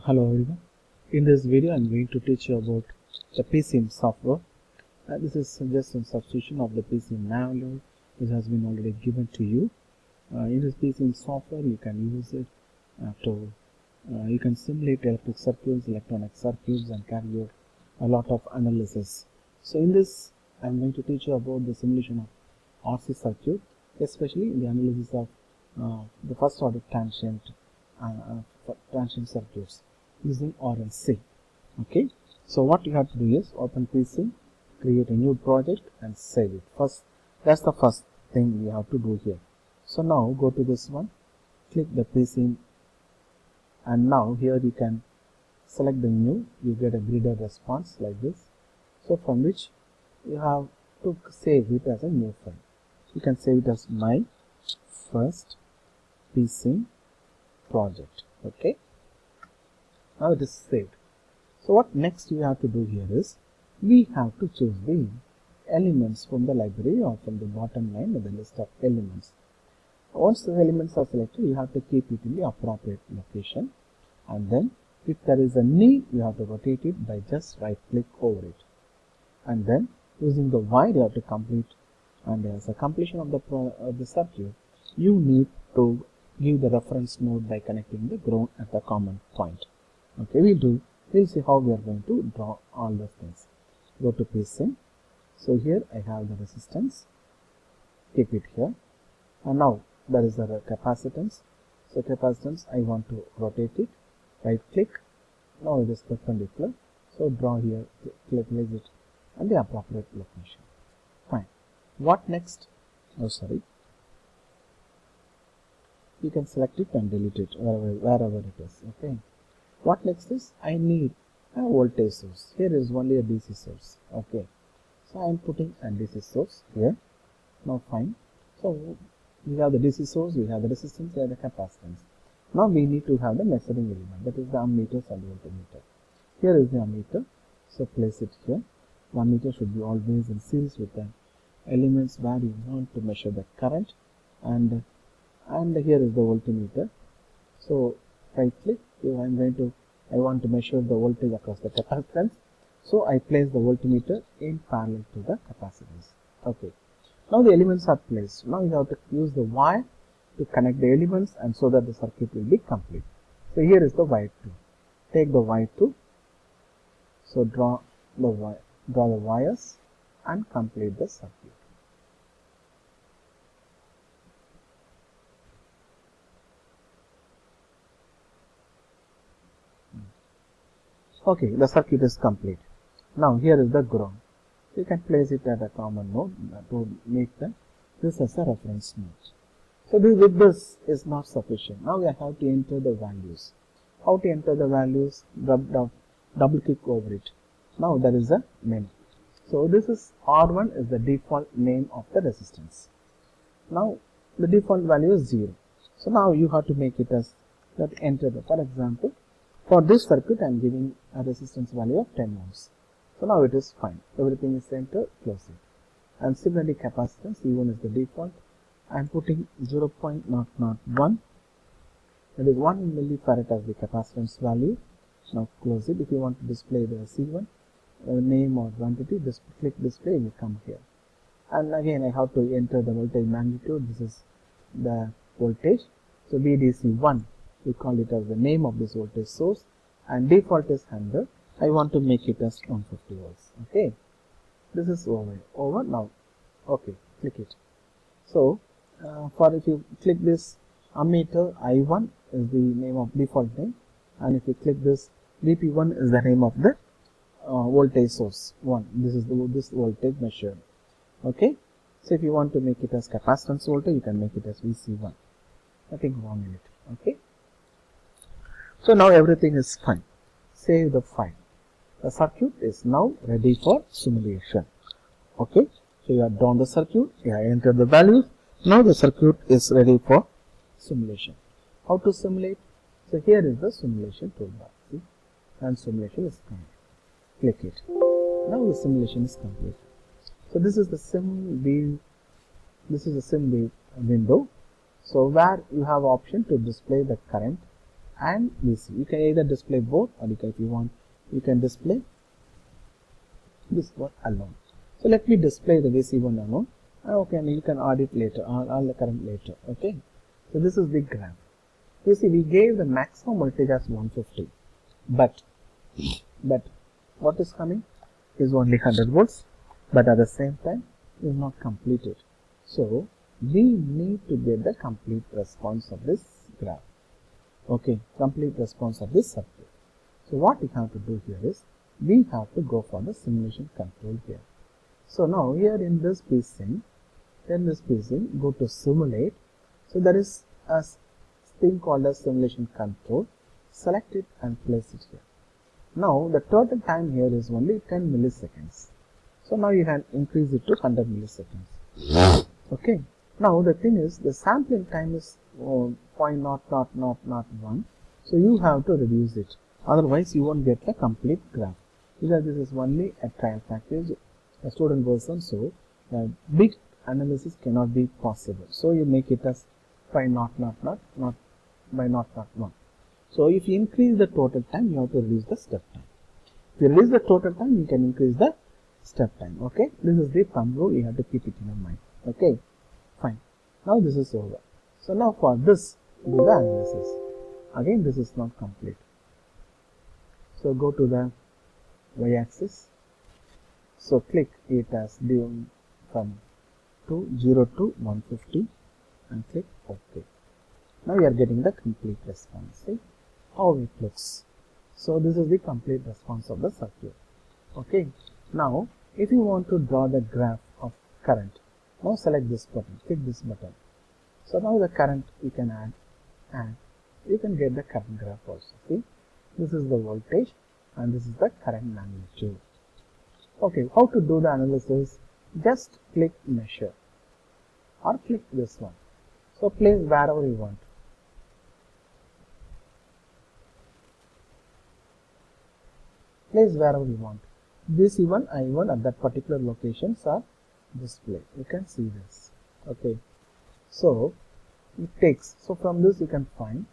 Hello everyone. In this video, I am going to teach you about the PSIM software. This is just a substitution of the PSIM manual which has been already given to you. In this PSIM software, you can use it you can simulate electric circuits, electronic circuits, and carry out a lot of analysis. So in this, I am going to teach you about the simulation of RC circuit, especially the analysis of the first order transient circuits using RLC. Okay, so what you have to do is open PSIM, create a new project and save it. That's the first thing we have to do here. So now go to this one, click the PSIM, and now here you can select the new. You get a gridded response like this. So from which you have to save it as a new file. You can save it as my first PSIM project. Okay, now it is saved. So what next we have to do here is we have to choose the elements from the library or from the bottom line of the list of elements. Once the elements are selected, you have to keep it in the appropriate location, and then if there is a need, you have to rotate it by just right click over it, and then using the Y you have to complete, and as a completion of the circuit, you need to give the reference node by connecting the ground at the common point. Okay, we'll see how we are going to draw all those things. Go to PSIM. So here I have the resistance, keep it here, and now there is the capacitance. So capacitance, I want to rotate it, right click, now it is perpendicular, so draw here, place it at the appropriate location. Fine. What next? You can select it and delete it wherever it is. Okay. What next is I need a voltage source. Here is only a DC source. Okay. So I am putting a DC source here. Now fine. So we have the DC source, we have the resistance, we have the capacitance. Now we need to have the measuring element, that is the ammeters and voltmeter. Here is the ammeter. So place it here. The ammeter should be always in series with the elements where you want to measure the current, and here is the voltmeter. So right click, I want to measure the voltage across the capacitance, so I place the voltmeter in parallel to the capacitance. Okay, now the elements are placed. Now you have to use the wire to connect the elements, and so that the circuit will be complete. So here is the wire tool. Take the wire tool, so draw the wires and complete the circuit. Okay, the circuit is complete. Now here is the ground. You can place it at a common node to make this as a reference node. So with this is not sufficient. Now we have to enter the values. How to enter the values? Double click over it. Now there is a menu. So this is R1 is the default name of the resistance. Now the default value is 0. So now you have to make it as that enter the, for example, for this circuit I am giving a resistance value of 10 ohms. So now it is fine. Everything is entered, close it. And similarly capacitance, E1 is the default. I am putting 0.001, that is 1 millifarad as the capacitance value. Now close it. If you want to display the C1 name or quantity, just click display, will come here. And again I have to enter the voltage magnitude. This is the voltage. So VDC1, we call it as the name of this voltage source, and default is 100. I want to make it as 150 volts. Okay, this is over now. Okay, click it. So if you click this ammeter, I1 is the name of default name, and if you click this VP1 is the name of the voltage source 1. This is this voltage measured. Okay, so if you want to make it as capacitance voltage, you can make it as VC1. Nothing wrong in it. Okay, so now everything is fine. Save the file. The circuit is now ready for simulation. Okay, so you have drawn the circuit, you have entered the values. Now the circuit is ready for simulation. How to simulate? So here is the simulation toolbar. See, and simulation is complete. Click it. Now the simulation is complete. So this is the sim view. window. So where you have option to display the current and VC. You can either display both, or you can, if you want, you can display this one alone. So let me display the VC one alone. Okay, and you can add it later, all the current later. Okay, so this is the graph. You see, we gave the maximum voltage as 150, but what is coming is only 100 volts, but at the same time is not completed. So we need to get the complete response of this graph. Okay, complete response of this circuit. So what we have to do here is, we have to go for the simulation control here. So now here in this PSIM, go to simulate. So there is a thing called as simulation control. Select it and place it here. Now the total time here is only 10 milliseconds. So now you can increase it to 100 milliseconds. Okay. Now the thing is, the sampling time is 0.0001. So you have to reduce it. Otherwise you won't get the complete graph. Because this is only a trial package, a student version, so big analysis cannot be possible. So you make it as by 0.001. So if you increase the total time, you have to reduce the step time. If you reduce the total time, you can increase the step time. Okay, this is the thumb rule, you have to keep it in your mind. Okay, fine. Now this is over. So now for this, do the analysis. Again, this is not complete. So go to the y-axis. So click it as from 0 to 150 and click OK. Now you are getting the complete response. See how it looks. So this is the complete response of the circuit. Okay. Now if you want to draw the graph of current, now select this button, click this button. So now the current you can add, and you can get the current graph also. See, this is the voltage and this is the current magnitude. Okay, how to do the analysis? Just click measure or click this one. So place wherever you want. Place wherever you want. This E1, I1 at that particular locations are displayed. You can see this. Okay. So it takes. So from this you can find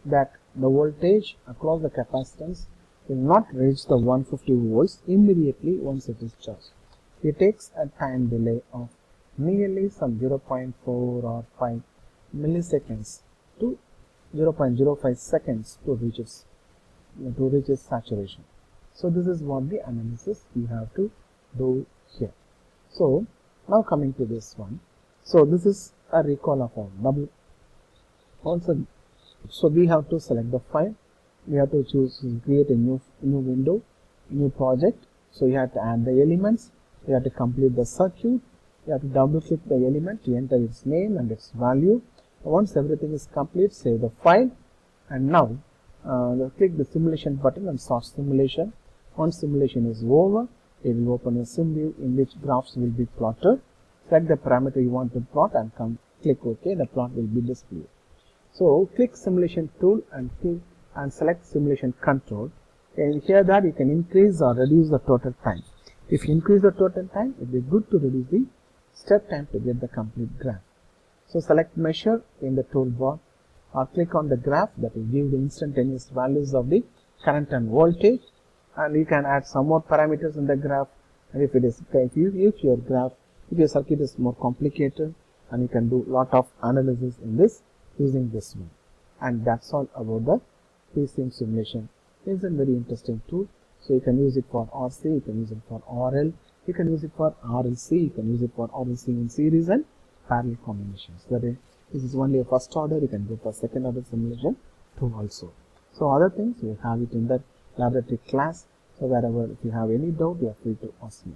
that the voltage across the capacitance will not reach the 150 volts immediately once it is charged. It takes a time delay of nearly some 0.4 or 5 milliseconds to 0.05 seconds to reach its saturation. So this is what the analysis you have to do here. So now coming to this one. So this is a recall of our double. Also, so we have to select the file. We have to create a new window, new project. So you have to add the elements. You have to complete the circuit. You have to double click the element to enter its name and its value. Once everything is complete, save the file, and now click the simulation button and start simulation. Once simulation is over, it will open a sim view in which graphs will be plotted. Select the parameter you want to plot and click OK. The plot will be displayed. So click simulation tool and select simulation control. And here that you can increase or reduce the total time. If you increase the total time, it will be good to reduce the step time to get the complete graph. So select measure in the toolbar or click on the graph that will give the instantaneous values of the current and voltage, and you can add some more parameters in the graph. And if your circuit is more complicated, and you can do lot of analysis in this using this one. And that's all about the PSIM simulation. It's a very interesting tool. So you can use it for RC, you can use it for RL, you can use it for RLC, you can use it for RLC in series and parallel combinations. That is, this is only a first order. You can go for second order simulation too also. So other things we have it in the laboratory class. So wherever if you have any doubt, you are free to ask me.